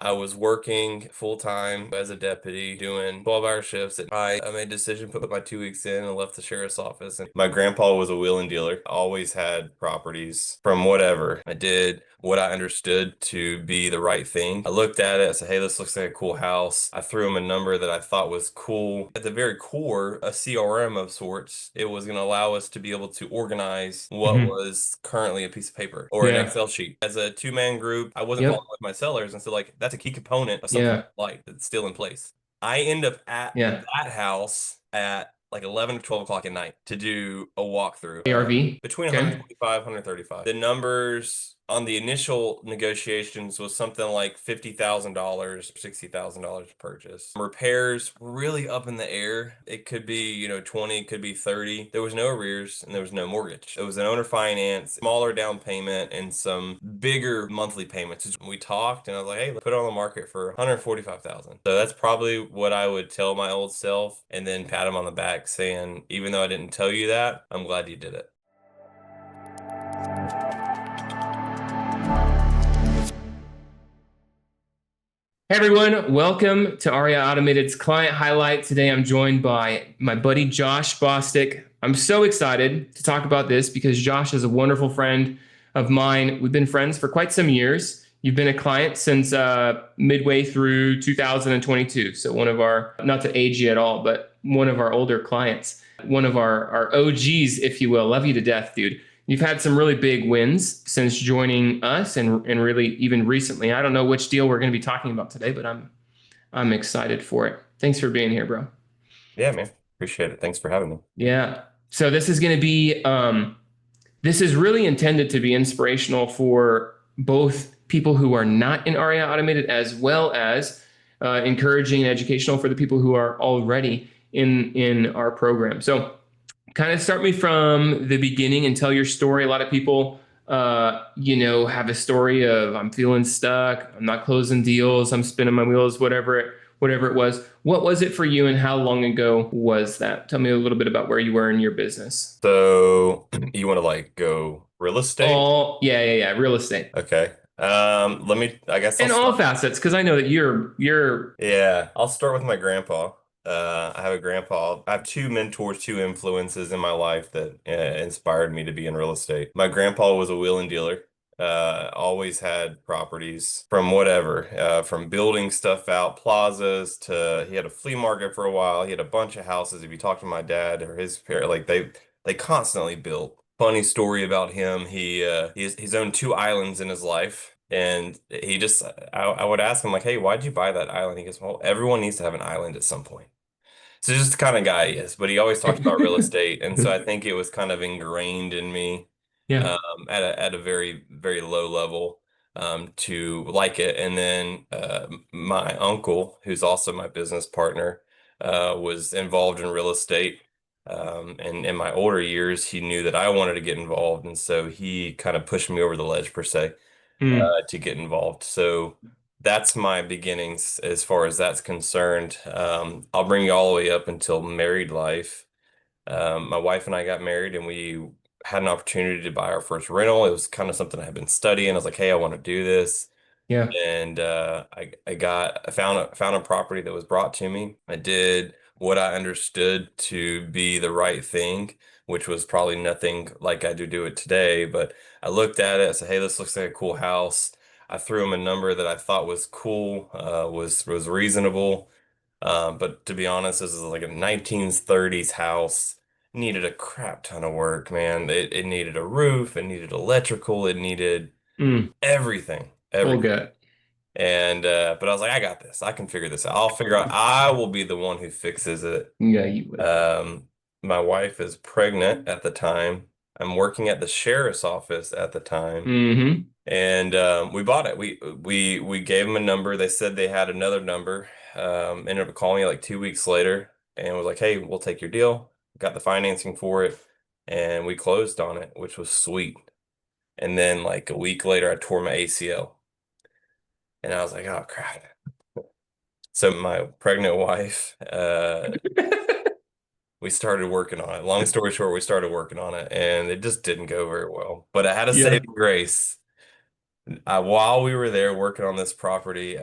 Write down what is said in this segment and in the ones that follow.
I was working full time as a deputy doing 12-hour shifts. And I made a decision, put my 2 weeks in and left the sheriff's office. And my grandpa was a wheeling dealer, always had properties from whatever. I did what I understood to be the right thing. I looked at it, I said, hey, this looks like a cool house. I threw him a number that I thought was cool. At the very core, a CRM of sorts. It was going to allow us to be able to organize what Hmm. was currently a piece of paper or an Yeah. Excel sheet. As a two-man group, I wasn't following Yep. with my sellers, and so like that's a key component of something Yeah. like that's still in place. I end up at Yeah. that house at like 11 or 12 o'clock at night to do a walkthrough ARV. between Okay. 125, 135. The numbers on the initial negotiations was something like $50,000, $60,000 to purchase. Repairs really up in the air. It could be, 20, it could be 30. There was no arrears and there was no mortgage. It was an owner finance, smaller down payment, and some bigger monthly payments. We talked and I was like, hey, let's put it on the market for 145,000. So that's probably what I would tell my old self and then pat him on the back saying, even though I didn't tell you that, I'm glad you did it. Hey everyone, welcome to REI Automated's Client Highlight. Today I'm joined by my buddy Josh Bostic. I'm so excited to talk about this because Josh is a wonderful friend of mine. We've been friends for quite some years. You've been a client since midway through 2022. So one of our, not to age you at all, but one of our older clients, one of our OGs, if you will. Love you to death, dude. You've had some really big wins since joining us and really even recently. I don't know which deal we're going to be talking about today, but I'm excited for it. Thanks for being here, bro. Yeah, man. Appreciate it. Thanks for having me. Yeah. So this is going to be this is really intended to be inspirational for both people who are not in REI Automated as well as encouraging and educational for the people who are already in our program. So kind of start me from the beginning and tell your story. A lot of people, have a story of I'm feeling stuck, I'm not closing deals, I'm spinning my wheels, whatever it was. What was it for you, and how long ago was that? Tell me a little bit about where you were in your business. So you want to like go real estate? Oh, yeah, real estate Okay. I guess I'll and all start. facets, because I know that you're. Yeah, I'll start with my grandpa. I have a grandpa. I have two mentors, two influences in my life that inspired me to be in real estate. My grandpa was a wheeling dealer. Always had properties from whatever, from building stuff out, plazas to he had a flea market for a while. He had a bunch of houses. If you talk to my dad or his parent, like they constantly built. Funny story about him. He's owned two islands in his life. And I would ask him like, hey, why'd you buy that island? He goes, well, everyone needs to have an island at some point. So just the kind of guy he is, but he always talked about real estate. And so I think it was kind of ingrained in me Yeah, um, at a very, very low level to like it. And then my uncle, who's also my business partner, was involved in real estate. And in my older years, he knew that I wanted to get involved. And so he kind of pushed me over the ledge, per se, mm, to get involved. So that's my beginnings as far as that's concerned. I'll bring you all the way up until married life. My wife and I got married and we had an opportunity to buy our first rental. It was kind of something I had been studying. I was like, hey, I want to do this. yeah, And I found a property that was brought to me. I did what I understood to be the right thing, which was probably nothing like I do it today. But I looked at it, I said, hey, this looks like a cool house. I threw him a number that I thought was cool, was reasonable. But to be honest, this is like a 1930s house. Needed a crap ton of work, man. It needed a roof, it needed electrical, it needed mm, everything, full everything. gut. And but I was like, I got this. I can figure this out. I'll figure out. I will be the one who fixes it. Yeah, you will. Um, my wife is pregnant at the time. I'm working at the sheriff's office at the time, Mm-hmm. and we bought it. We gave them a number. They said they had another number. Ended up calling me like 2 weeks later, and was like, "Hey, we'll take your deal." Got the financing for it, and we closed on it, which was sweet. And then like a week later, I tore my ACL. And I was like, oh crap. So my pregnant wife, we started working on it. Long story short, we started working on it and it just didn't go very well. But I had a Yeah. saving grace While we were there working on this property,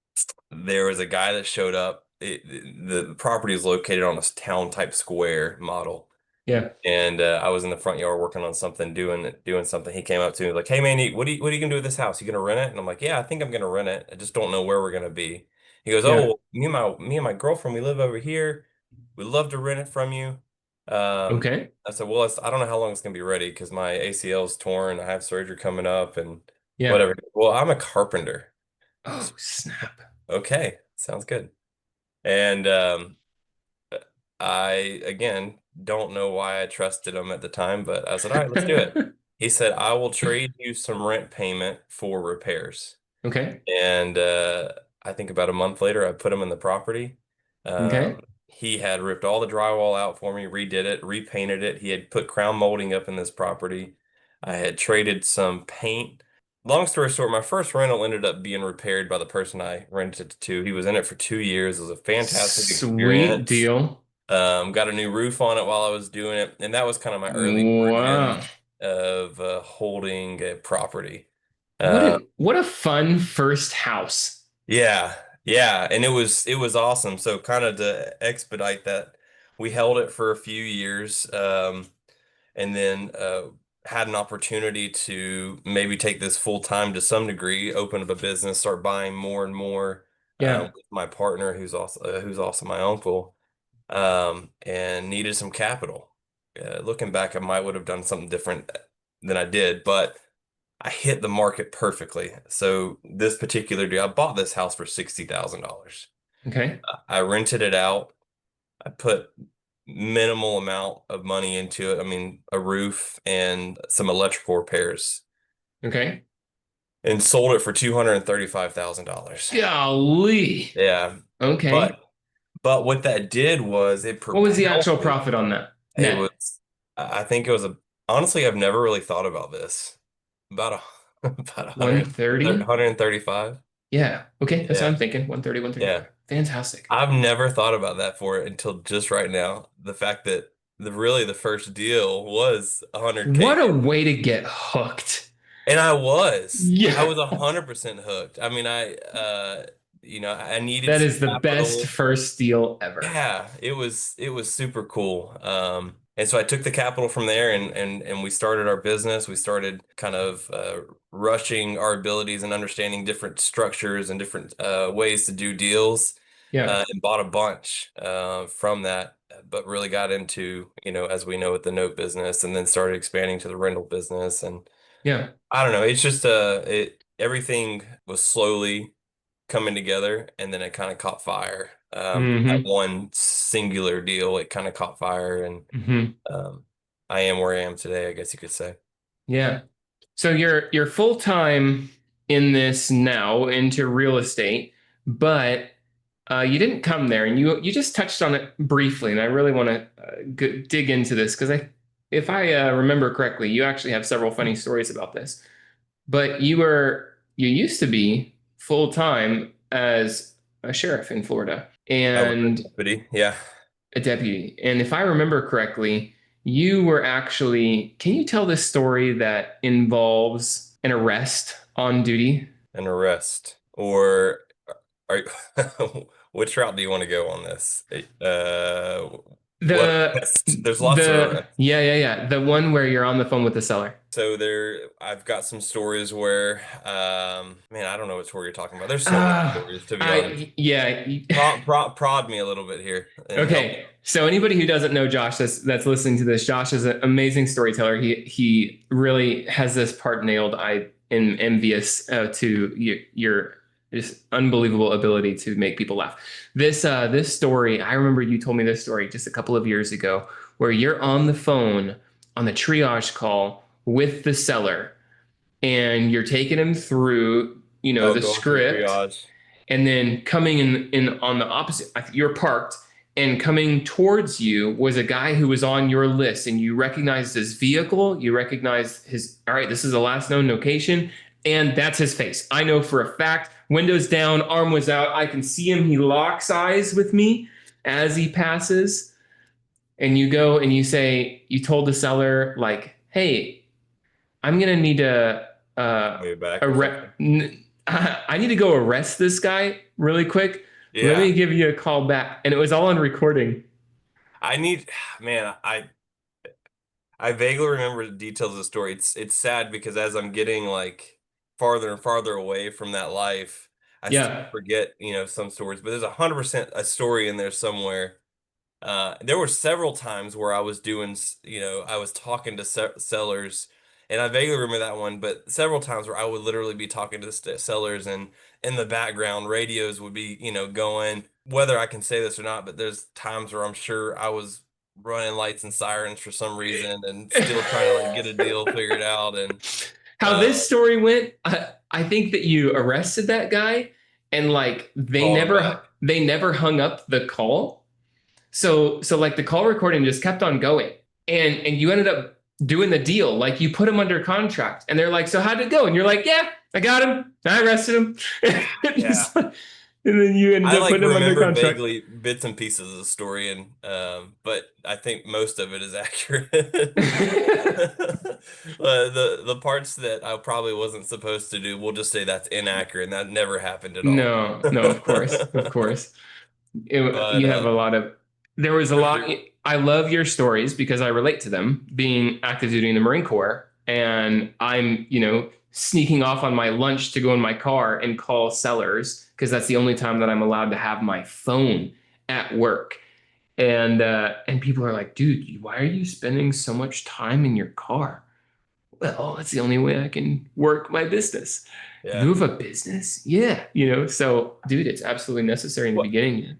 there was a guy that showed up. The property is located on a town type square model. Yeah. And I was in the front yard working on something, doing something. He came up to me like, "Hey man, what are you gonna do with this house? You gonna rent it?" And I'm like, "Yeah, I think I'm gonna rent it. I just don't know where we're gonna be." He goes, Yeah. "Oh, me and my girlfriend, we live over here. We'd love to rent it from you." Um, Okay. I said, "Well, I don't know how long it's gonna be ready because my ACL is torn. I have surgery coming up and Yeah. whatever." Well, I'm a carpenter. Oh, snap. Okay, sounds good. And I, again, don't know why I trusted him at the time, but I said, all right, let's do it. He said, I will trade you some rent payment for repairs. Okay. And I think about a month later, I put him in the property. Okay. He had ripped all the drywall out for me, redid it, repainted it. He had put crown molding up in this property. I had traded some paint. Long story short, my first rental ended up being repaired by the person I rented it to. He was in it for 2 years. It was a fantastic Sweet experience. deal. Got a new roof on it while I was doing it, and that was kind of my early Wow. origins of holding a property. Uh, What a fun first house. yeah, yeah, and it was awesome. So kind of to expedite that, we held it for a few years, and then had an opportunity to maybe take this full time to some degree, open up a business, start buying more and more Yeah. with my partner, who's also my uncle. And needed some capital. Looking back, I might would have done something different than I did, but I hit the market perfectly. So this particular deal, I bought this house for $60,000. Okay. I rented it out. I put minimal amount of money into it. I mean, a roof and some electrical repairs, Okay. and sold it for $235,000. Golly. Yeah, Okay. but but what that did was it What was the propelled actual me. profit on that? It Net. was, I think it was honestly, I've never really thought about this. About a, about 100, 130? 135. Yeah. Okay. That's what Yeah. I'm thinking. 130, Yeah. 135. Fantastic. I've never thought about that for it until just right now. The fact that the first deal was 100K. What a way to get hooked. And I Yeah. was 100% hooked. I mean, I needed That some is the best capital. first deal ever. Yeah, it was super cool. And so I took the capital from there and we started our business. We started kind of rushing our abilities and understanding different structures and different ways to do deals, Yeah. and bought a bunch from that, but really got into, as we know, with the note business, and then started expanding to the rental business. And Yeah. I don't know, it's just everything was slowly coming together, and then it kind of caught fire. That Hmm. one singular deal, it kind of caught fire, and Hmm. um, I am where I am today, I guess you could say. Yeah. So you're full time in this now into real estate, but you didn't come there, and you just touched on it briefly, and I really want to dig into this because if I remember correctly, you actually have several funny stories about this. But you used to be full time as a sheriff in Florida I was a and deputy, yeah, a deputy. And if I remember correctly, you were actually, can you tell this story that involves an arrest on duty? an arrest. Or are which route do you want to go on this? What The arrest? There's lots of arrests. yeah. The one where you're on the phone with the seller. So I've got some stories where, man, I don't know what story you're talking about. There's so many Uh stories, to be honest. I yeah. Prod me a little bit here and help me Okay. So anybody who doesn't know Josh that's listening to this, Josh is an amazing storyteller. He really has this part nailed. I am envious to your just unbelievable ability to make people laugh. This story, I remember you told me this story just a couple of years ago, where you're on the phone on the triage call with the seller, and you're taking him through, out. Oh, the going through script, triage. and then coming in on the opposite, you're parked, and coming towards you was a guy who was on your list, and you recognized his vehicle, you recognized his, all right, this is the last known location, and that's his face. I know for a fact, windows down, arm was out, I can see him, he locks eyes with me as he passes, and you go and you say, you told the seller, like, hey, I'm gonna need Way back or arre- something. I need to go arrest this guy really quick. Let Yeah. me give you a call back. And it was all on recording. I need, man, I vaguely remember the details of the story. It's sad because as I'm getting like farther and farther away from that life, I still Yeah. forget, some stories, but there's 100% a story in there somewhere. There were several times where I was doing, I was talking to sellers, and I vaguely remember that one, but several times where I would literally be talking to the sellers, and in the background, radios would be, going. Whether I can say this or not, but there's times where I'm sure I was running lights and sirens for some reason, and still trying to like get a deal figured out, and How uh, this story went, I think that you arrested that guy and like called them back. they never hung up the call. So like the call recording just kept on going. And you ended up doing the deal. Like you put him under contract and they're like, "So how'd it go?" And you're like, "Yeah, I got him. I arrested him." Yeah. And then you ended I up like putting him under remember contract. vaguely bits and pieces of the story, and but I think most of it is accurate. The parts that I probably wasn't supposed to do, we'll just say that's inaccurate, and that never happened at all. No, no, of course, of course. But You have a lot of, there was a lot. there- I love your stories because I relate to them being active duty in the Marine Corps. And I'm, sneaking off on my lunch to go in my car and call sellers because that's the only time that I'm allowed to have my phone at work. And people are like, "Dude, why are you spending so much time in your car?" Well, that's the only way I can work my business. yeah. You have a business? Yeah. So dude, it's absolutely necessary in the Well, beginning.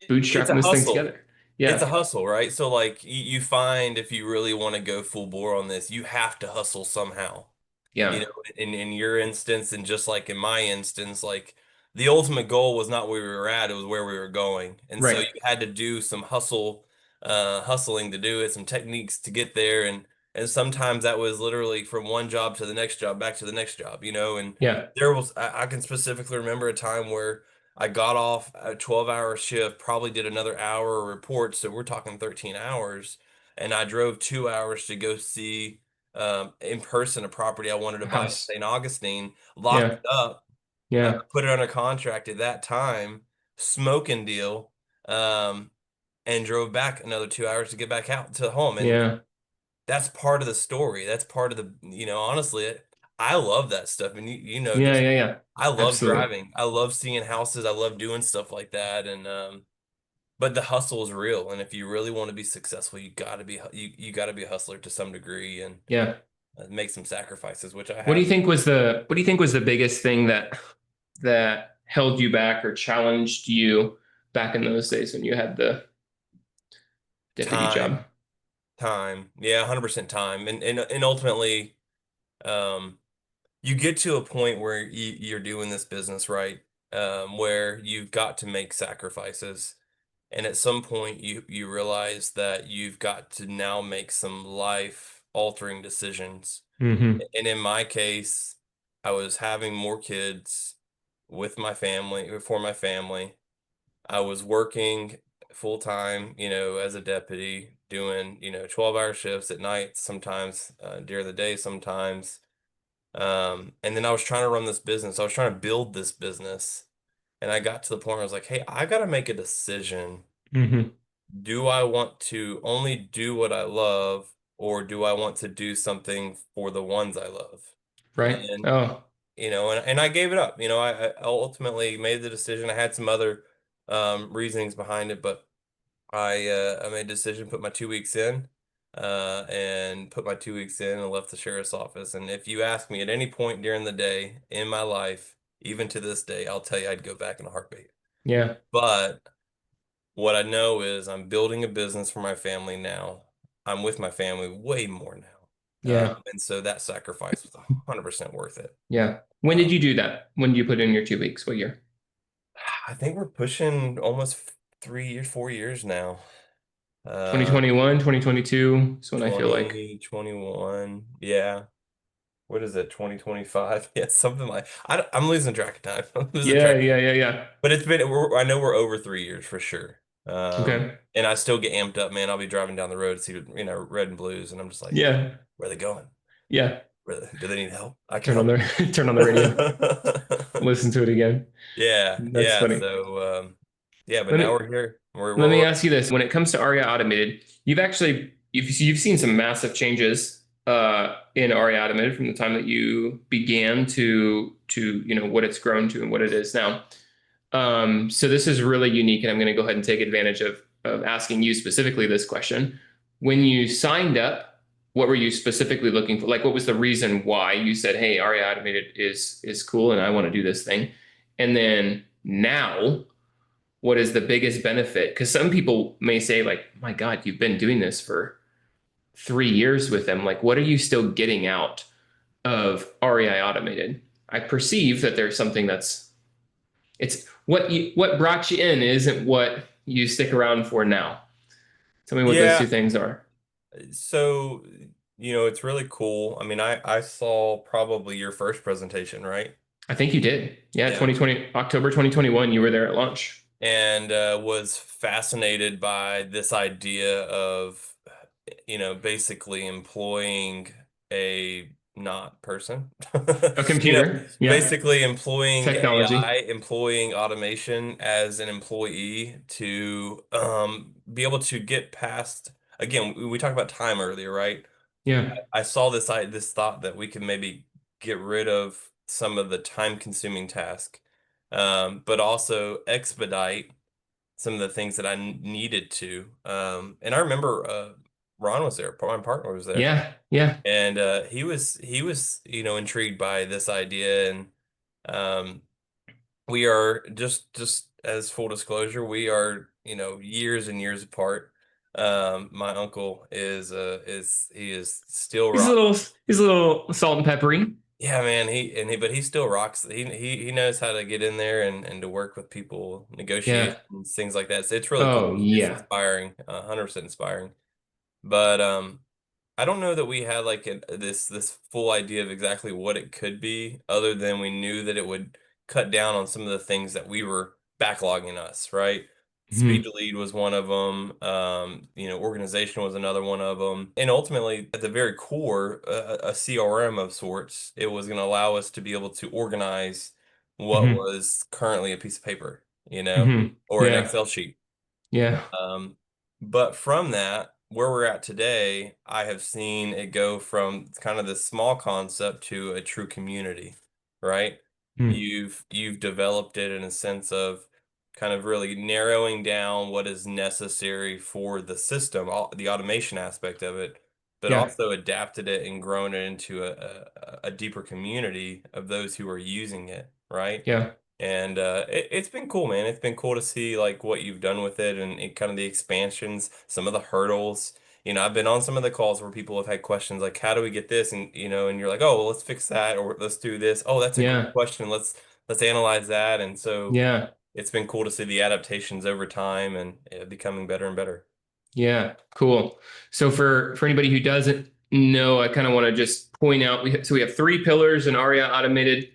You're it's bootstrapping a this thing hustle. together. It's Yeah. a hustle, right? So like you find if you really want to go full bore on this, you have to hustle somehow. You Yeah. know, in your instance, and just like in my instance, like the ultimate goal was not where we were at, it was where we were going. And so Right. you had to do some hustling to do it, some techniques to get there. And sometimes that was literally from one job to the next job, back to the next job, and Yeah. I can specifically remember a time where I got off a 12-hour shift, probably did another hour of reports, so we're talking 13 hours, and I drove 2 hours to go see in person a property I wanted to buy in House. St. Augustine, locked Yeah. it up, Yeah. put it under contract at that time, smoking deal, um, and drove back another 2 hours to get back out to home. And Yeah. that's part of the story. That's part of the, honestly, I love that stuff. And Yeah. just Yeah. Yeah. I love Absolutely. driving. I love seeing houses. I love doing stuff like that. And but the hustle is real. And if you really want to be successful, you gotta be a hustler to some degree, and Yeah. make some sacrifices, which I What do you have. think was the biggest thing that held you back or challenged you back in those days when you had the deputy job? Time, time. Yeah, 100% time. And ultimately, um, you get to a point where you're doing this business right, where you've got to make sacrifices. And at some point you realize that you've got to now make some life altering decisions. Hmm. And in my case, I was having more kids with my family, for my family. I was working full time, as a deputy, doing, 12-hour shifts at night, sometimes during the day, sometimes. And then I was trying to run this business. I was trying to build this business. And I got to the point where I was like, hey, I got to make a decision. Hmm. Do I want to only do what I love, or do I want to do something for the ones I love? Right. And Oh, and I gave it up. I ultimately made the decision. I had some other reasonings behind it, but I made a decision, put my 2 weeks in, and put my 2 weeks in and left the sheriff's office. And if you ask me at any point during the day in my life, even to this day, I'll tell you I'd go back in a heartbeat. yeah. But what I know is I'm building a business for my family now. I'm with my family way more now. Yeah. And so that sacrifice was 100% worth it. Yeah. When Uh, did you do that? When did you put in your 2 weeks? What year? I think we're pushing almost 3 years, 4 years now. Uh, 2021, 2022 is when I feel like. 2021. Yeah. What is it? 2025? Yeah, something like I'm losing track of time. I'm losing Yeah, track. yeah, yeah, yeah. But I know we're over 3 years for sure. Okay. And I still get amped up, man. I'll be driving down the road to see, red and blues, and I'm just like, Yeah. where are they going? Yeah. Really? Do they need help? I can Turn on help. the turn on the radio, listen to it again. Yeah, That's yeah. funny. So, yeah, but Let now me we're here. let me We're ask you this: when it comes to REI Automated, you've seen some massive changes in REI Automated from the time that you began to what it's grown to and what it is now. So this is really unique, and I'm going to go ahead and take advantage of asking you specifically this question. When you signed up, what were you specifically looking for? Like, what was the reason why you said, "Hey, REI Automated is cool, and I want to do this thing"? And then now, what is the biggest benefit? Because some people may say, like, "My God, you've been doing this for 3 years with them. Like, what are you still getting out of REI Automated?" I perceive that there's something that's it's what brought you in isn't what you stick around for now. Tell me what those two yeah. things are. So, it's really cool. I mean, I saw probably your first presentation, right? I think you did. Yeah, Yeah. 2020, October 2021, you were there at launch. And was fascinated by this idea of, basically employing a not person. A You know, computer. Yeah. basically employing AI, Technology. employing automation as an employee to be able to get past. Again, we talked about time earlier, right? Yeah. I saw this thought that we could maybe get rid of some of the time-consuming task, but also expedite some of the things that I needed to. And I remember Ron was there, my partner was there, Yeah. Yeah. and he was intrigued by this idea, and um, we are just as full disclosure, we are years and years apart. My uncle is he is still He's a rock. little he's a little salt and peppery. Yeah, man, but he still rocks. He knows how to get in there and to work with people, Yeah. negotiations, things like that. So it's really cool. Oh, It's yeah. inspiring, 100% inspiring. But I don't know that we had like this full idea of exactly what it could be, other than we knew that it would cut down on some of the things that we were backlogging us, right? Speed Hmm. to lead was one of them. Organization was another one of them. And ultimately, at the very core, a CRM of sorts, it was going to allow us to be able to organize what Hmm. was currently a piece of paper, Hmm. or an Yeah. Excel sheet. Yeah. Um, but from that, where we're at today, I have seen it go from kind of this small concept to a true community, right? Hmm. You've developed it in a sense of kind of really narrowing down what is necessary for the system, the automation aspect of it, but Yeah. also adapted it and grown it into a deeper community of those who are using it, right? Yeah. And it's been cool, man. It's been cool to see like what you've done with it and kind of the expansions, some of the hurdles. I've been on some of the calls where people have had questions like, "How do we get this?" And you're like, "Oh, well, let's fix that, or let's do this. Oh, that's a great Yeah. question. Let's analyze that." And so Yeah. it's been cool to see the adaptations over time and becoming better and better. Yeah, cool. So for anybody who doesn't know, I kind of want to just point out we have three pillars in ARIA Automated.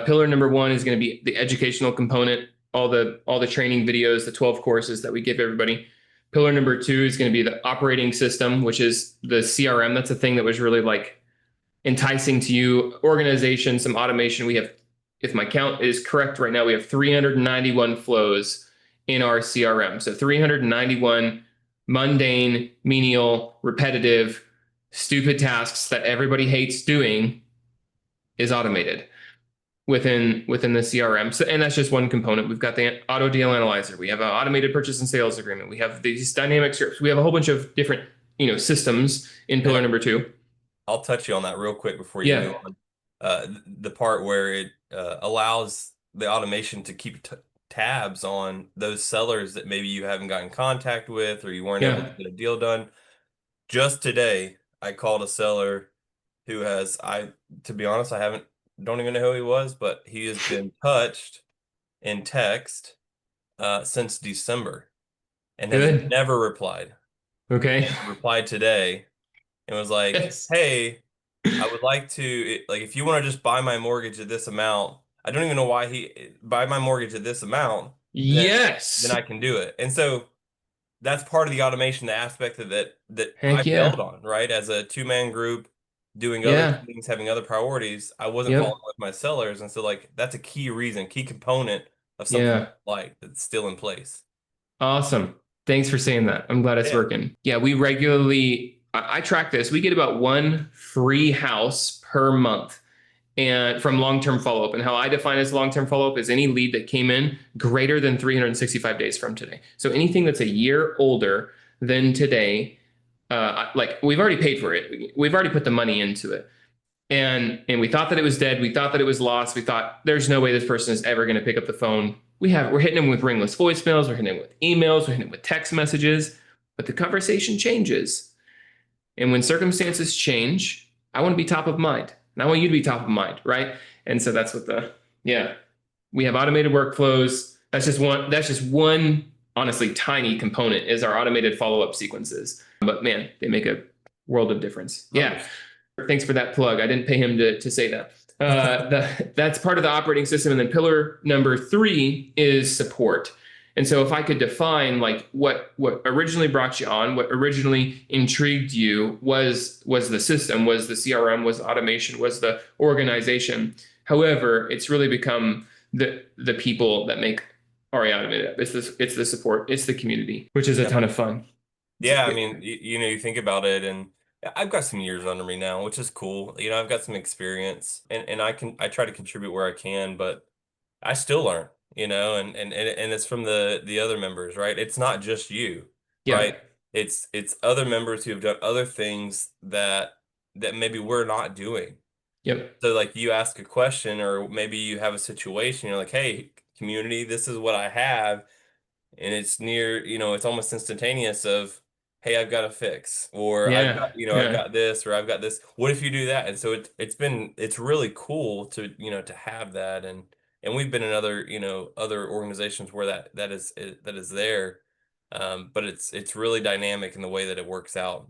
Pillar number one is going to be the educational component, all the training videos, the 12 courses that we give everybody. Pillar number two is going to be the operating system, which is the CRM. That's a thing that was really like enticing to you. Organization, some automation. We have, if my count is correct right now, we have 391 flows in our CRM. So 391 mundane, menial, repetitive, stupid tasks that everybody hates doing is automated within the CRM. So, and that's just one component. We've got the auto deal analyzer. We have an automated purchase and sales agreement. We have these dynamic scripts. We have a whole bunch of different systems in And pillar number two. I'll touch you on that real quick before you move Yeah, on. The part where it allows the automation to keep t tabs on those sellers that maybe you haven't got in contact with or you weren't able to yeah. get a deal done. Just today, I called a seller who to be honest, don't even know who he was, but he has been touched in text since December and has Good. never replied. Okay. And replied today and was like, Yes. "Hey, I would like like if you want to just buy my mortgage at this amount, I don't even know why he buy my mortgage at this amount, then Yes. I can do it." And so that's part of the automation, the aspect of that I Heck failed yeah. on, right? As a two-man group, doing other Yeah. things, having other priorities, I wasn't following Yep. with my sellers. And so like that's a key reason, key component of something Yeah. like that's still in place. Awesome. Thanks for saying that. I'm glad it's Yeah. working. Yeah, we regularly, I track this. We get about one free house per month and from long-term follow-up. And how I define as long-term follow-up is any lead that came in greater than 365 days from today. So anything that's a year older than today, like we've already paid for it. We've already put the money into it. And we thought that it was dead. We thought that it was lost. We thought there's no way this person is ever going to pick up the phone. We're hitting them with ringless voicemails. We're hitting them with emails. We're hitting them with text messages. But the conversation changes. And when circumstances change, I want to be top of mind. And I want you to be top of mind, right? And so that's what yeah, we have automated workflows. That's just one, honestly, tiny component is our automated follow-up sequences. But man, they make a world of difference. Yeah. Thanks for that plug. I didn't pay him to say that. That's part of the operating system. And then pillar number 3 is support. And so if I could define like what originally brought you on, what originally intrigued you was the system, was the CRM, was the automation, was the organization. However, it's really become the people that make REI Automated. It's the support, it's the community, which is a Yeah. ton of fun. Yeah, I mean, you think about it, and I've got some years under me now, which is cool. I've got some experience, and I try to contribute where I can, but I still learn, and it's from the other members, right? It's not just you, Yeah. right? It's other members who have done other things that maybe we're not doing. Yep. So like you ask a question, or maybe you have a situation, you're like, hey, community, this is what I have, and it's near, it's almost instantaneous of, hey, I've got a fix, or I've Yeah. got, I've Yeah. got this, or I've got this. What if you do that? And so it's really cool to, to have that. And we've been in other, other organizations where that is there. But it's really dynamic in the way that it works out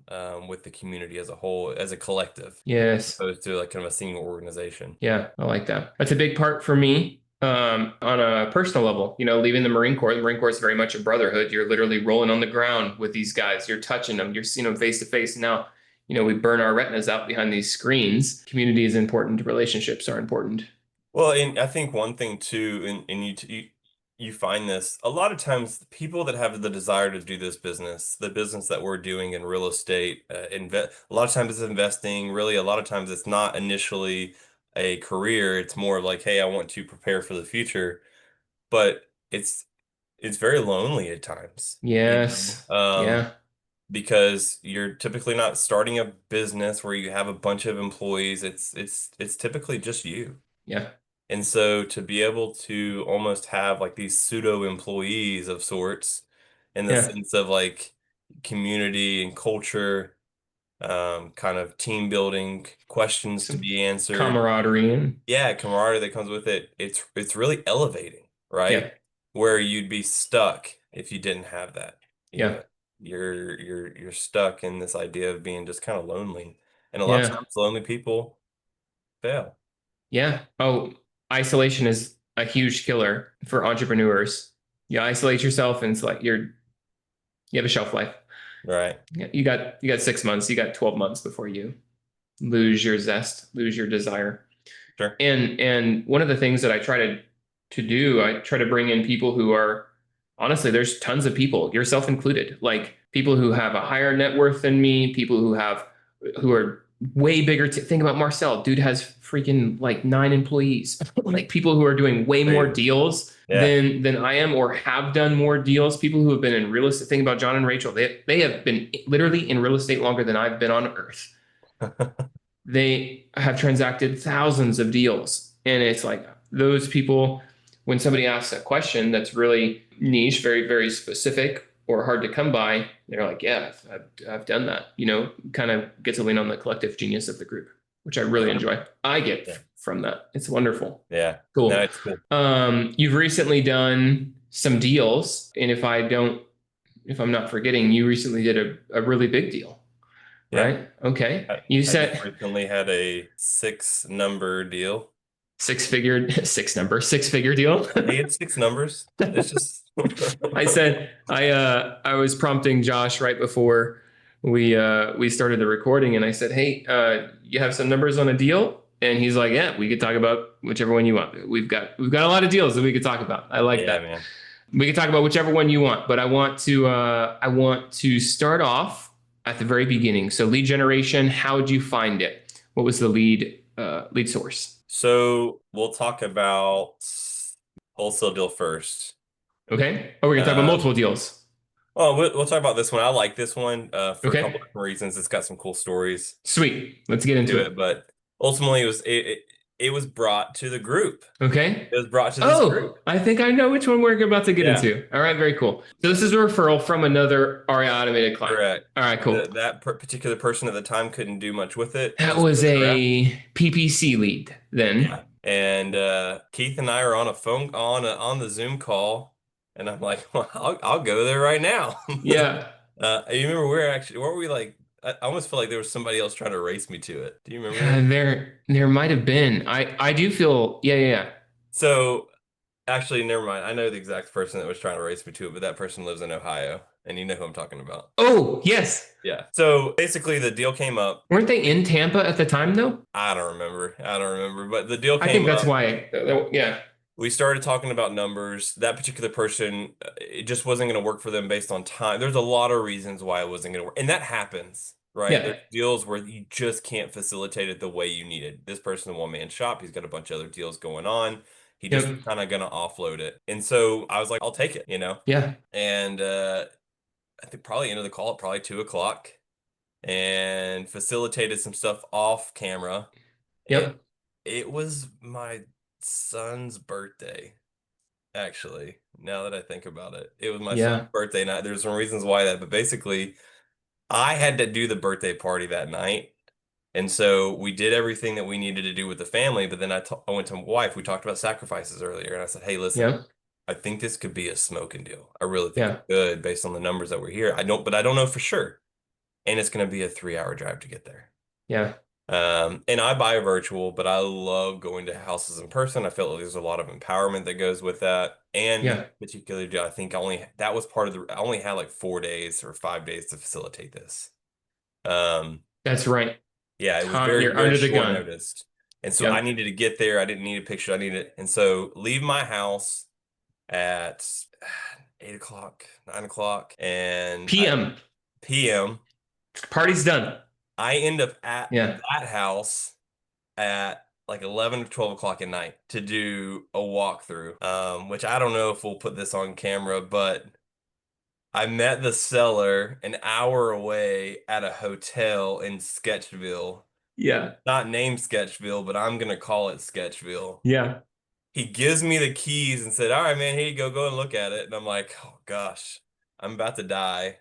with the community as a whole, as a collective, Yes. opposed to like kind of a single organization. Yeah, I like that. That's a big part for me on a personal level. Leaving the Marine Corps. The Marine Corps is very much a brotherhood. You're literally rolling on the ground with these guys. You're touching them. You're seeing them face to face. Now, we burn our retinas out behind these screens. Community is important. Relationships are important. Well, and I think one thing too, and you find this a lot of times, the people that have the desire to do this business, the business that we're doing in real estate, a lot of times it's investing. Really, a lot of times it's not initially a career. It's more of like, hey, I want to prepare for the future, but it's very lonely at times, Yes. Yeah. because you're typically not starting a business where you have a bunch of employees. It's typically just you. Yeah. And so to be able to almost have like these pseudo employees of sorts, in the Yeah. sense of like community and culture, kind of team building, questions to Some be answered. camaraderie and Yeah, camaraderie that comes with it. It's really elevating, right? yeah. Where you'd be stuck if you didn't have that. You know, Yeah. you're stuck in this idea of being just kind of lonely. And a lot of Yeah. times lonely people fail. Yeah. Oh, isolation is a huge killer for entrepreneurs. You isolate yourself and it's like you have a shelf life. Right. Yeah, you got 6 months, you got 12 months before you lose your zest, lose your desire. Sure. And one of the things that I try to do, I try to bring in people who are honestly, there's tons of people, yourself included, like people who have a higher net worth than me, people who are way bigger. Think about Marcel, dude has freaking like 9 employees, like people who are doing way more Crazy. deals Yeah. than I am or have done more deals. People who have been in real estate. Think about John and Rachel. They have been literally in real estate longer than I've been on earth. They have transacted thousands of deals. And it's like those people, when somebody asks a question that's really niche, very, very specific or hard to come by, they're like, yeah, I've done that, kind of gets a lean on the collective genius of the group, which I really enjoy. I get Yeah. from that. It's wonderful. Yeah. No, Cool. it's cool. You've recently done some deals. And if I'm not forgetting, you recently did a really big deal. Yeah. Right. Okay. I, You I just said recently had a 6 number deal. six-figure deal. Hey, it's 6 numbers. It's just I was prompting Josh right before we started the recording, and I said, "Hey, you have some numbers on a deal?" And he's like, "Yeah, we could talk about whichever one you want. We've got a lot of deals that we could talk about. I like Yeah, that. man. We can talk about whichever one you want, but I want to start off at the very beginning. So lead generation, how did you find it? What was the lead source? So we'll talk about wholesale deal first. Okay. Oh, we're gonna talk about Um, multiple deals. well, we'll talk about this one. I like this one for a couple Okay. different reasons. It's got some cool stories Sweet. Let's get into to it, it. but ultimately it was brought to the group. Okay. It was brought to this Oh, group. I think I know which one we're about to get Yeah, into. All right, very cool. So this is a referral from another REI Automated client. correct. All right, cool. Particular person at the time couldn't do much with it. That Just was moving around. a PPC lead then. Yeah. And Keith and I are on a phone on the Zoom call, and I'm like, well, I'll go there right now. Yeah. You remember we were actually, what were we like? I almost felt like there was somebody else trying to race me to it. Do you remember Yeah, that? there might have been. I do feel yeah. So actually, never mind. I know the exact person that was trying to race me to it, but that person lives in Ohio, and you know who I'm talking about. Oh, yes. Yeah. So basically, the deal came up. Weren't they in Tampa at the time though? I don't remember. I don't remember, but the deal I think came that's up. why. Yeah. We started talking about numbers. That particular person, it just wasn't going to work for them based on time. There's a lot of reasons why it wasn't going to work. And that happens, right? Yeah. There's deals where you just can't facilitate it the way you need it. This person, a one-man shop, he's got a bunch of other deals going on. He just Yep. kind of going to offload it. And so I was like, I'll take it, you know? Yeah. And I think probably ended the call at probably 2 o'clock and facilitated some stuff off camera. And Yep. it was my son's birthday. Actually, now that I think about it, it was my son's Yeah. birthday night. There's some reasons why that, but basically, I had to do the birthday party that night. And so we did everything that we needed to do with the family. But then I went to my wife. We talked about sacrifices earlier. And I said, hey, listen, Yep. I think this could be a smoking deal. I really think it Yeah. could based on the numbers that were here. But I don't know for sure. And it's going to be a 3 hour drive to get there. Yeah. And I buy virtual, but I love going to houses in person. I feel like there's a lot of empowerment that goes with that. And Yeah. particularly, I think that was part of I only had like 4 days or 5 days to facilitate this. Um, That's right. yeah, it was Tom, very, you're very under the short gun. notice. And so I Yep. needed to get there. I didn't need a picture. I needed, and so leave my house at 8 o'clock, 9 o'clock, and PM. PM. Party's done. I end up at Yeah. that house at like 11 or 12 o'clock at night to do a walkthrough, which I don't know if we'll put this on camera, but I met the seller an hour away at a hotel in Sketchville. Yeah. Not named Sketchville, but I'm gonna call it Sketchville. Yeah. He gives me the keys and said, "All right, man, here you go. Go and look at it." And I'm like, "Oh gosh, I'm about to die."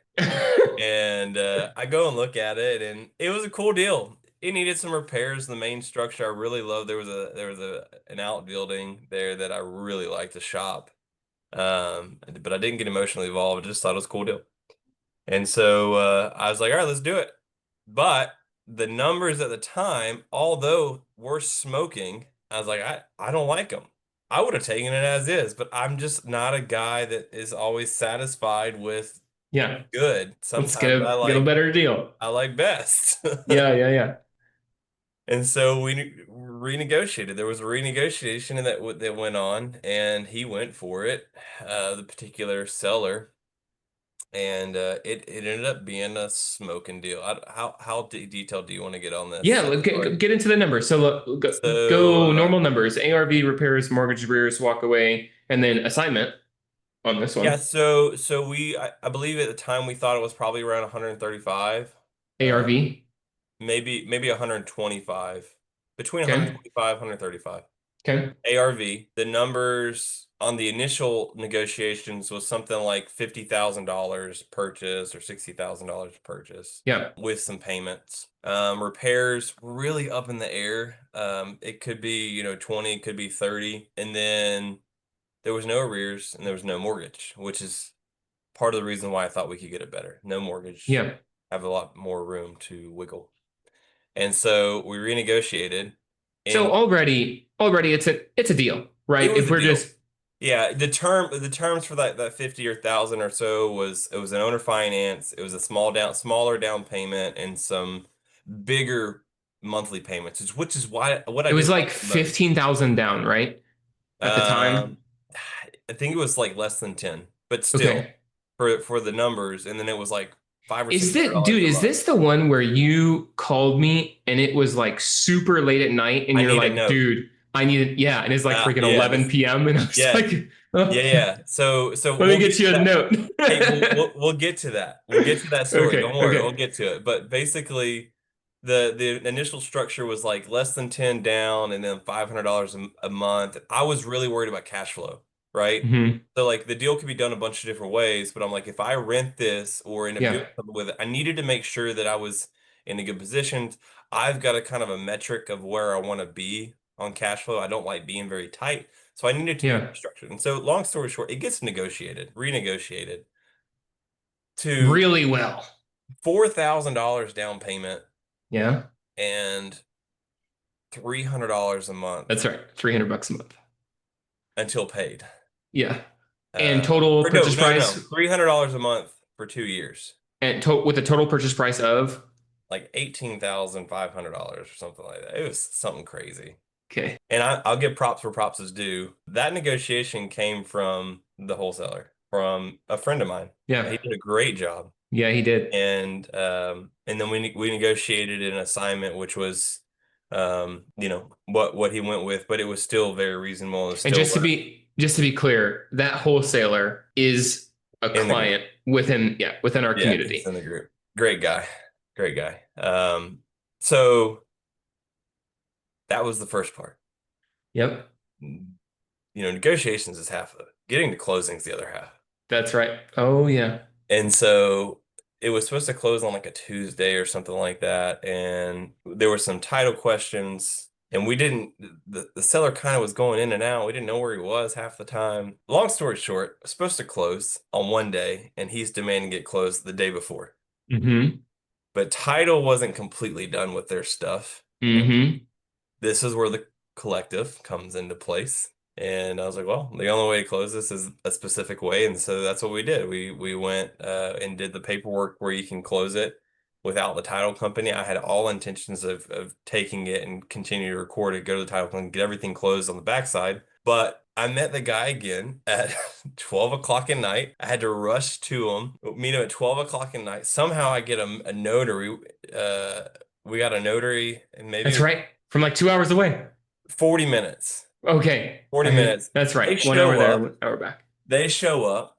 And I go and look at it, and it was a cool deal. It needed some repairs. The main structure I really loved. There was an outbuilding there that I really liked to shop. But I didn't get emotionally involved. I just thought it was a cool deal. And so I was like, all right, let's do it. But the numbers at the time, although we're smoking, I was like, I don't like them. I would have taken it as is, but I'm just not a guy that is always satisfied with Yeah. good. Let's get Sometimes a get a better deal. I like best. Yeah. And so we renegotiated. There was a renegotiation and that went on, and he went for it, the particular seller, and it ended up being a smoking deal. How detailed do you want to get on this? Yeah, get into the numbers. So look, So go normal numbers: ARV, repairs, mortgage arrears, walk away, and then assignment on this yeah, one. so I believe at the time we thought it was probably around 135, uh, ARV. maybe 125, between Okay. 125, 135. Okay. ARV, the numbers on the initial negotiations was something like $50,000 purchase or $60,000 purchase Yeah. with some payments. Repairs really up in the air. It could be, 20, it could be 30. And then there was no arrears and there was no mortgage, which is part of the reason why I thought we could get it better. No mortgage, Yeah. have a lot more room to wiggle. And so we renegotiated So and already it's a deal, it right? was If a we're deal. just Yeah, the terms for that 50 or 1,000 or so was it was an owner finance. It was a smaller down payment and some bigger monthly payments, which is why what I It was didn't like like the most. 15,000 down, right? At the time. Um, I think it was like less than 10, but still Okay. for the numbers, and then it was like five or six Is hundred this, dollars dude, a is month. this the one where you called me and it was like super late at night and I you're need a like, note. dude, I need it. Yeah. And it's like freaking Yeah, 11 p.m. And I was yeah, like, yeah, okay, yeah. So let me we'll get get you to a that. note. Hey, we'll get to that. We'll get to that story. Okay. Don't worry, we'll Okay. get to it. But basically, the initial structure was like less than 10 down and then $500 a month. I was really worried about cash flow, right? Hmm. So like the deal could be done a bunch of different ways, but I'm like, if I rent this or end up doing Yeah. something with it, I needed to make sure that I was in a good position. I've got a kind of a metric of where I want to be on cash flow. I don't like being very tight. So I needed to be Yeah. structured. And so long story short, it gets renegotiated to Really well. $4,000 down payment Yeah. and $300 a That's month right. 300 bucks a month. until paid. Yeah. And total Or no, purchase no, price no, $300 a month for 2 years, with a total purchase price of, like $18,500 or something like that. It was something crazy. okay. And I'll give props where props is due. That negotiation came from the wholesaler, from a friend of mine. Yeah. He did a great job. Yeah, he did. And then we negotiated an assignment which was what he went with, but it was still very reasonable and And still just to be clear, that wholesaler is a in the group. client within our Yeah, he's community. in the group. Great guy. Great guy. So that was the first part. Yep. Negotiations is half of it. Getting to closing is the other half. That's right. Oh yeah. And so it was supposed to close on like a Tuesday or something like that. And there were some title questions. And we didn't, the seller kind of was going in and out. We didn't know where he was half the time. Long story short, supposed to close on one day, and he's demanding to get closed the day before. Mm-hmm. But title wasn't completely done with their stuff. And Mm-hmm. this is where the collective comes into place. And I was like, well, the only way to close this is a specific way. And so that's what we did. We went and did the paperwork where you can close it without the title company. I had all intentions of taking it and continue to record it, go to the title company, get everything closed on the backside. But I met the guy again at 12 o'clock at night. I had to rush to him, meet him at 12 o'clock at night. Somehow I get a notary. Uh, we got a notary, and maybe it That's was right. From like 2 hours away. 40 minutes. Okay. 40 minutes. That's They right. 1 hour show there, up. 1 hour back. They show up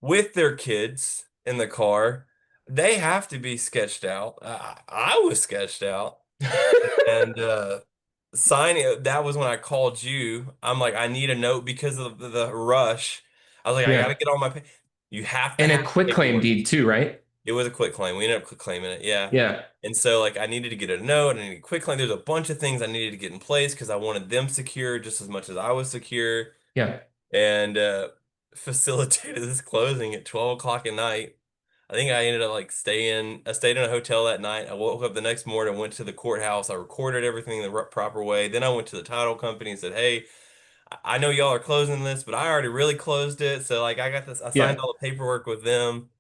with their kids in the car. They have to be sketched out. I was sketched out. And signing, that was when I called you. I'm like, I need a note because of the rush. I was like, I got to Yeah. get all my you have to And have a quick claim paperwork. deed too, right? It was a quick claim. We ended up quick claiming it, yeah. Yeah. And so like I needed to get a note and a quick claim. There's a bunch of things I needed to get in place because I wanted them secure just as much as I was secure. Yeah. And facilitated this closing at 12 o'clock at night. I think I ended up like I stayed in a hotel that night. I woke up the next morning, went to the courthouse. I recorded everything the proper way. Then I went to the title company and said, "Hey, I know y'all are closing this, but I already really closed it. So like I got this, I signed Yeah. all the paperwork with them.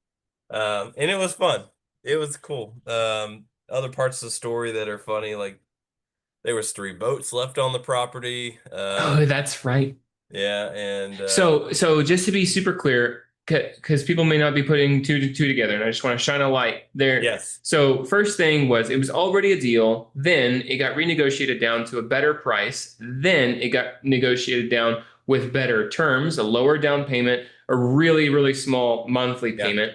And it was fun. It was cool. Other parts of the story that are funny, like there was 3 boats left on the property. Oh, that's right. Yeah, and So just to be super clear, because people may not be putting two to two together, and I just want to shine a light there. yes, So first thing was it was already a deal. Then it got renegotiated down to a better price. Then it got negotiated down with better terms, a lower down payment, a really, really small monthly yeah, payment.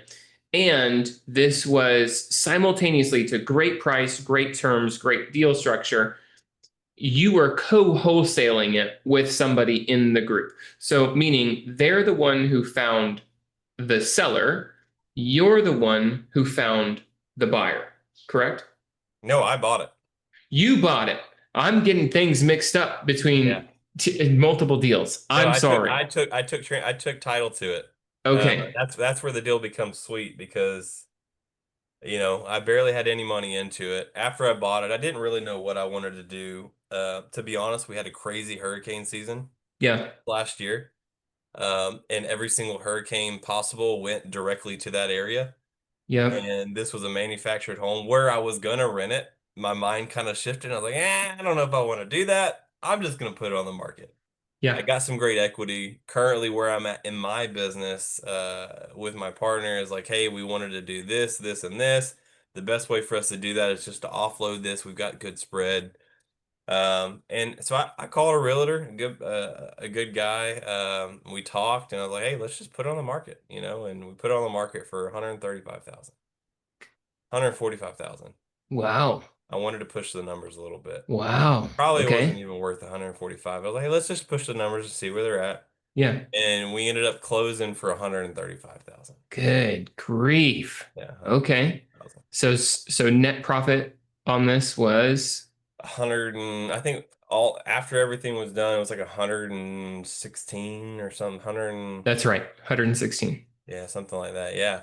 And this was simultaneously to great price, great terms, great deal structure. You were co-wholesaling it with somebody in the group. So, meaning they're the one who found the seller, you're the one who found the buyer, correct? no, I bought it. You bought it. I'm getting things mixed up Yeah. between multiple deals. No, I'm sorry. I took title to it. Okay. That's where the deal becomes sweet because I barely had any money into it. After I bought it, I didn't really know what I wanted to do. To be honest, we had a crazy hurricane season Yeah. last year. and every single hurricane possible went directly to that area. Yep. And this was a manufactured home where I was gonna rent it. My mind kind of shifted. I was like, I don't know if I want to do that. I'm just gonna put it on the market. I Yeah. got some great equity. Currently, where I'm at in my business, with my partner is like, hey, we wanted to do this, this, and this. The best way for us to do that is just to offload this. We've got good spread. And so I called a realtor, a good guy. We talked, and I was like, hey, let's just put it on the market, and we put it on the market for 135,000, 145,000. Wow. I wanted to push the numbers a little bit. Wow. Probably wasn't Okay. even worth 145. I was like, hey, let's just push the numbers and see where they're at. Yeah. And we ended up closing for 135,000. Good grief. Yeah, Okay. 135,000. So net profit on this was 100 and I think all after everything was done, it was like 116 or something, 100 that's right, 116. yeah, something like that. Yeah.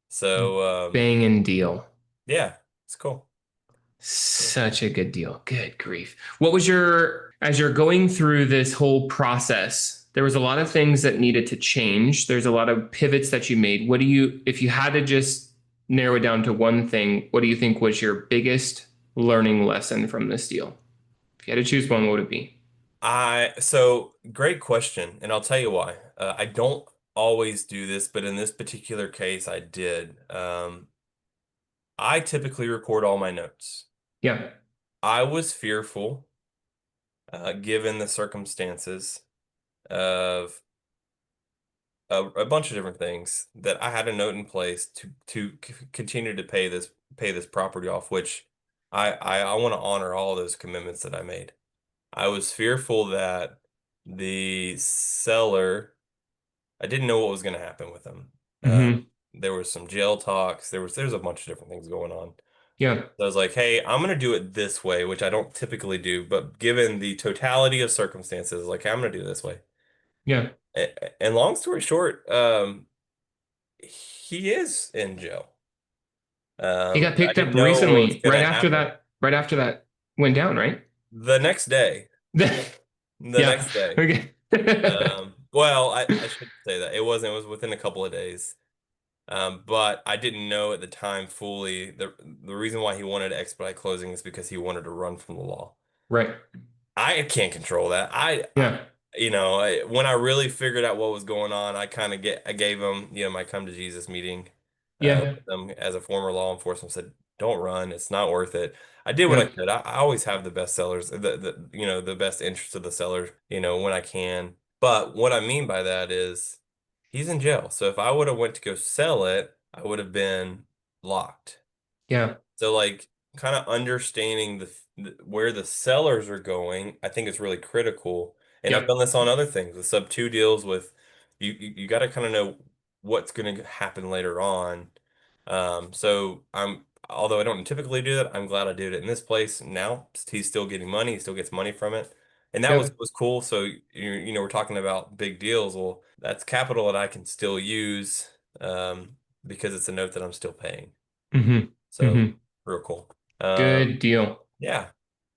So, Banging deal. yeah, it's cool. Really Such cool. a good deal. Good grief. What was as you're going through this whole process, there was a lot of things that needed to change. There's a lot of pivots that you made. If you had to just narrow it down to one thing, what do you think was your biggest learning lesson from this deal? If you had to choose one, what would it be? So great question, and I'll tell you why. I don't always do this, but in this particular case, I did. I typically record all my notes. Yeah. I was fearful, given the circumstances of a bunch of different things, that I had a note in place to continue to pay this property off, which I want to honor all those commitments that I made. I was fearful that the seller, I didn't know what was going to happen with them. Hmm. There was some jail talks. There's a bunch of different things going on. Yeah. So I was like, hey, I'm going to do it this way, which I don't typically do, but given the totality of circumstances, like, hey, I'm going to do it this way. Yeah. And long story short, he is in jail. He got I picked up didn't know what was recently, going to happen. right after that went down, right? The next day, the Yeah. next day. Okay. Well, I should say that it was within a couple of days. But I didn't know at the time fully the reason why he wanted to expedite closing is because he wanted to run from the law. Right. I can't control that. Yeah. When I really figured out what was going on, I gave him, my come to Jesus meeting, Yeah. with them as a former law enforcement, said, don't run. It's not worth it. I did what I Yeah. could. I always have the best sellers, the best interest of the seller, when I can. But what I mean by that is he's in jail. So if I would have went to go sell it, I would have been locked. Yeah. So like kind of understanding where the sellers are going, I think is really critical. And I've Yep. done this on other things with sub two deals with you got to kind of know what's going to happen later on. So although I don't typically do that, I'm glad I did it in this place. Now he's still getting money, he still gets money from it. And that was Yep. was cool. So we're talking about big deals. Well, that's capital that I can still use, because it's a note that I'm still paying. Hmm. So Hmm. real cool. Good deal. Yeah,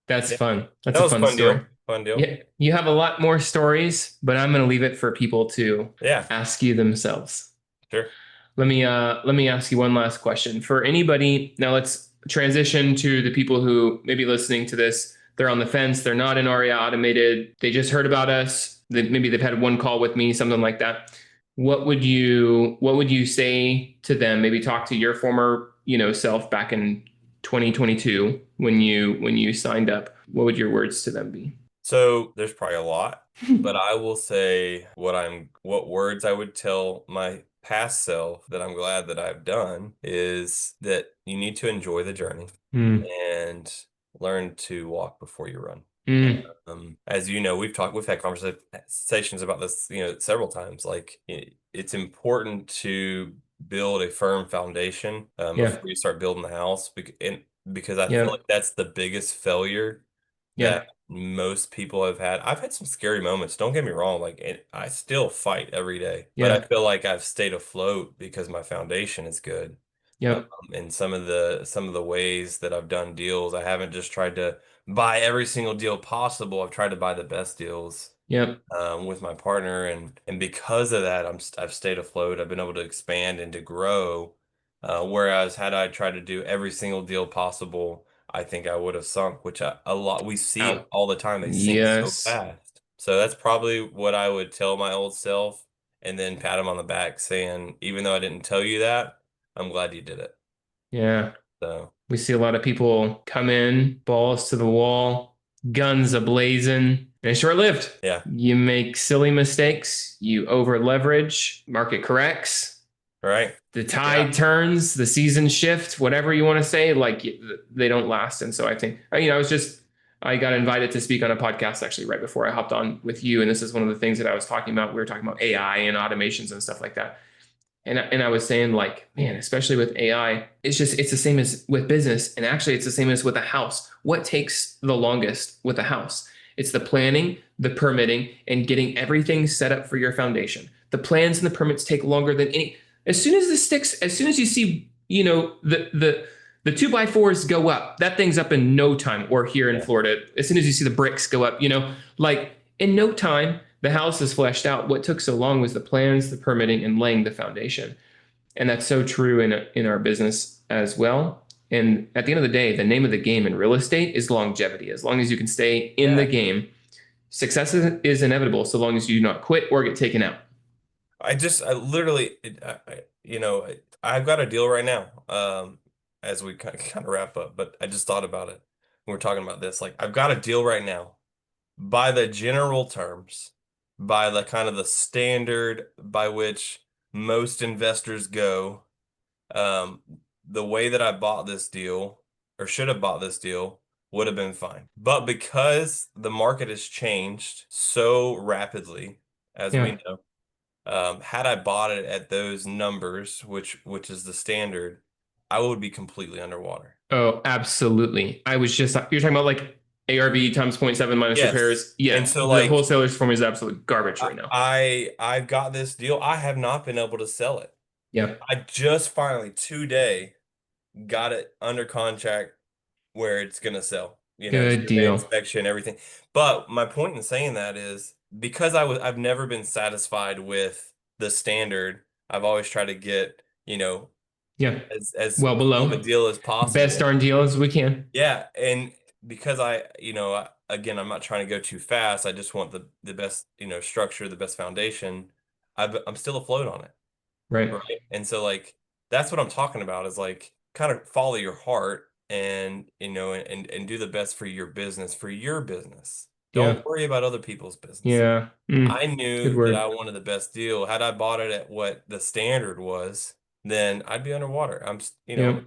That's yeah, fun. That's that a was a fun fun story. deal. Fun deal. Yeah. You have a lot more stories, but I'm going to leave it for people to Yeah, ask you themselves. sure. Let me ask you one last question. For anybody, now let's transition to the people who may be listening to this. They're on the fence. They're not in REI Automated. They just heard about us. Maybe they've had one call with me, something like that. What would you say to them? Maybe talk to your former, self back in 2022 when you signed up. What would your words to them be? So there's probably a lot, but I will say what words I would tell my past self that I'm glad that I've done is that you need to enjoy the journey Mm, and learn to walk before you run. mm, As you know, we've had conversations about this, several times. Like it's important to build a firm foundation, yeah, before you start building the house, because I feel yeah, like that's the biggest failure that yeah, most people have had. I've had some scary moments, don't get me wrong, like I still fight every day, but I yeah, feel like I've stayed afloat because my foundation is good. Um, yeah. in some of the ways that I've done deals, I haven't just tried to buy every single deal possible. I've tried to buy the best deals. Yep. with my partner, and because of that, I've stayed afloat. I've been able to expand and to grow. Whereas had I tried to do every single deal possible, I think I would have sunk. Which a lot we see it Out. all the time. They sink so Yes. fast. So that's probably what I would tell my old self, and then pat him on the back, saying, even though I didn't tell you that, I'm glad you did it. Yeah. So We see a lot of people come in, balls to the wall, guns ablazing, and short lived. yeah, You make silly mistakes, you over leverage, market corrects, right. the Yeah, tide turns, the season shift, whatever you want to say, like they don't last. And so I think, I got invited to speak on a podcast actually right before I hopped on with you. And this is one of the things that I was talking about. We were talking about AI and automations and stuff like that. And I was saying, like, man, especially with AI, it's the same as with business. And actually it's the same as with a house. What takes the longest with a house? It's the planning, the permitting, and getting everything set up for your foundation. The plans and the permits take longer than any. As soon as the sticks, as soon as you see, the 2x4s go up, that thing's up in no time. Or here in yeah. Florida, as soon as you see the bricks go up, like in no time, the house is fleshed out. What took so long was the plans, the permitting, and laying the foundation. And that's so true in our business as well. And at the end of the day, the name of the game in real estate is longevity. As long as you can stay in the Yeah. game, success is inevitable so long as you do not quit or get taken out. I literally, I've got a deal right now. As we kind of wrap up, but I just thought about it. When we're talking about this. Like, I've got a deal right now by the general terms, by the kind of the standard by which most investors go. Um, the way that I bought this deal, or should have bought this deal, would have been fine. But because the market has changed so rapidly, as Yeah. we know, had I bought it at those numbers, which is the standard, I would be completely underwater. Oh, absolutely. You're talking about like ARV times zero point 0.7 minus Yes. repairs. Yeah. And so The like wholesaler's form is absolute garbage right now. I've got this deal. I have not been able to sell it. Yeah. I just finally today got it under contract where it's gonna sell. Good Survey deal. inspection, everything. But my point in saying that is because I've never been satisfied with the standard. I've always tried to get, Yeah. as Well cool of a below. deal as Best possible. darn deal as we can. Yeah, and because again, I'm not trying to go too fast. I just want the best, structure, the best foundation. I'm still afloat on it, Right. right? And so like that's what I'm talking about is like kind of follow your heart and and do the best for your business, for your business. Don't Yeah. worry about other people's business. Yeah. I Good knew that I word. wanted the best deal. Had I bought it at what the standard was, then I'd be underwater. Yeah.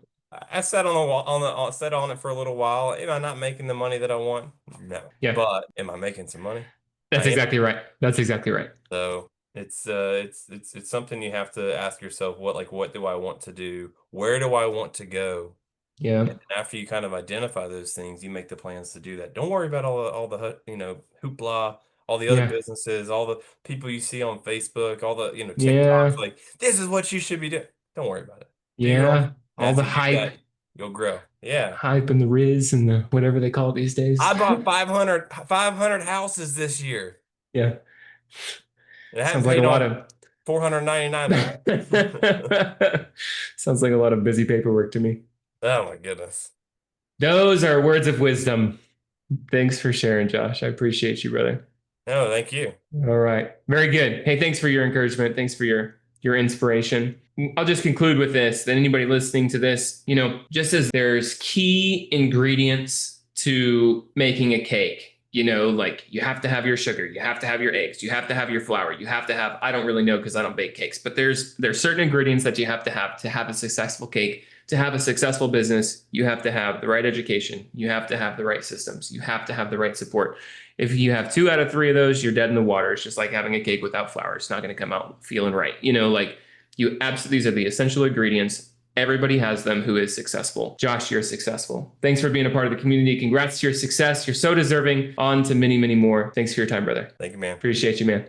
I sat on the wall sat on it for a little while. Am I not making the money that I want? No. Yeah. But am I making some money? That's I am. exactly right. That's exactly right. So it's something you have to ask yourself, what do I want to do? Where do I want to go? Yeah. And then after you kind of identify those things, you make the plans to do that. Don't worry about all the hoopla, all the other Yeah. businesses, all the people you see on Facebook, all the TikToks. Yeah. Like this is what you should be doing. Don't worry about it. Do your own. Yeah. And All as the you do hype, that, you'll grow. Yeah. and the Riz and the whatever they call it these days. I bought 500 houses this year, Yeah. and I haven't Sounds like a paid lot off of 499 of them. sounds like a lot of busy paperwork to me. Oh my goodness. Those are words of wisdom. Thanks for sharing, Josh. I appreciate you, brother. No, thank you. All right. Very good. Hey, thanks for your encouragement. Thanks for your inspiration. I'll just conclude with this, that anybody listening to this, just as there's key ingredients to making a cake, like you have to have your sugar, you have to have your eggs, you have to have your flour, you have to have, I don't really know because I don't bake cakes, but there's certain ingredients that you have to have a successful cake. To have a successful business, you have to have the right education, you have to have the right systems, you have to have the right support. If you have 2 out of 3 of those, you're dead in the water. It's just like having a cake without flour. It's not going to come out feeling right. Like you absolutely, these are the essential ingredients. Everybody has them who is successful. Josh, you're successful. Thanks for being a part of the community. Congrats to your success. You're so deserving. On to many, many more. Thanks for your time, brother. Thank you, man. Appreciate you, man.